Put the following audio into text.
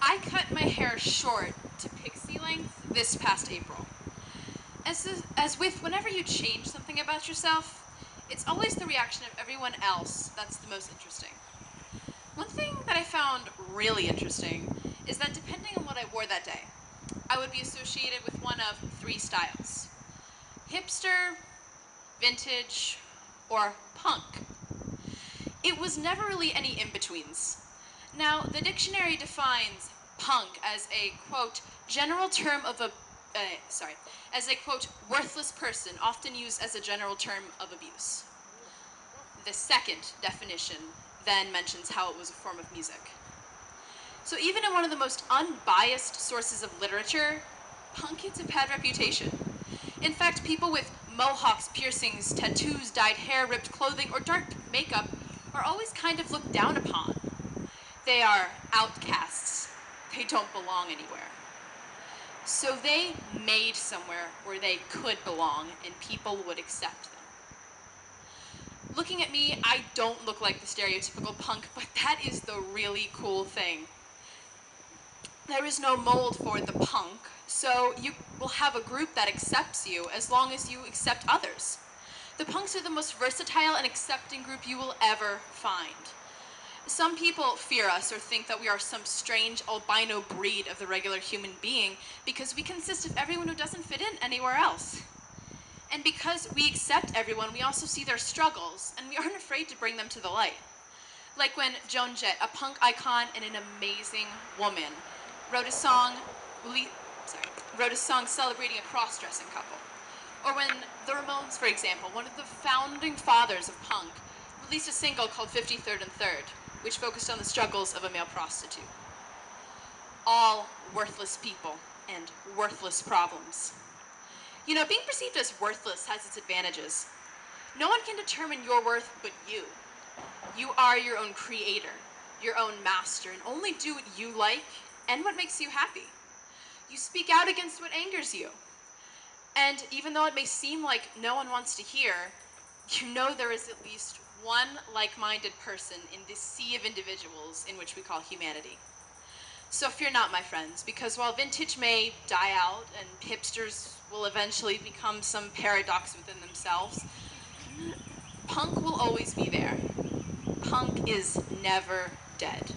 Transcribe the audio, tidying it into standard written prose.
I cut my hair short to pixie length this past April. As with whenever you change something about yourself, it's always the reaction of everyone else that's the most interesting. One thing that I found really interesting is that depending on what I wore that day, I would be associated with one of three styles: hipster, vintage, or punk. It was never really any in-betweens. Now, the dictionary defines punk as a, quote, general term of as a, quote, worthless person, often used as a general term of abuse. The second definition then mentions how it was a form of music. So even in one of the most unbiased sources of literature, punk gets a bad reputation. In fact, people with mohawks, piercings, tattoos, dyed hair, ripped clothing, or dark makeup are always kind of looked down upon. They are outcasts. They don't belong anywhere. So they made somewhere where they could belong and people would accept them. Looking at me, I don't look like the stereotypical punk, but that is the really cool thing. There is no mold for the punk, so you will have a group that accepts you as long as you accept others. The punks are the most versatile and accepting group you will ever find. Some people fear us or think that we are some strange albino breed of the regular human being because we consist of everyone who doesn't fit in anywhere else. And because we accept everyone, we also see their struggles, and we aren't afraid to bring them to the light. Like when Joan Jett, a punk icon and an amazing woman, wrote a song celebrating a cross-dressing couple. Or when the Ramones, for example, one of the founding fathers of punk, released a single called 53rd and 3rd, which focused on the struggles of a male prostitute. All worthless people and worthless problems. You know, being perceived as worthless has its advantages. No one can determine your worth but you. You are your own creator, your own master, and only do what you like and what makes you happy. You speak out against what angers you. And even though it may seem like no one wants to hear, you know there is at least one like-minded person in this sea of individuals in which we call humanity. So fear not, my friends, because while vintage may die out and hipsters will eventually become some paradox within themselves, punk will always be there. Punk is never dead.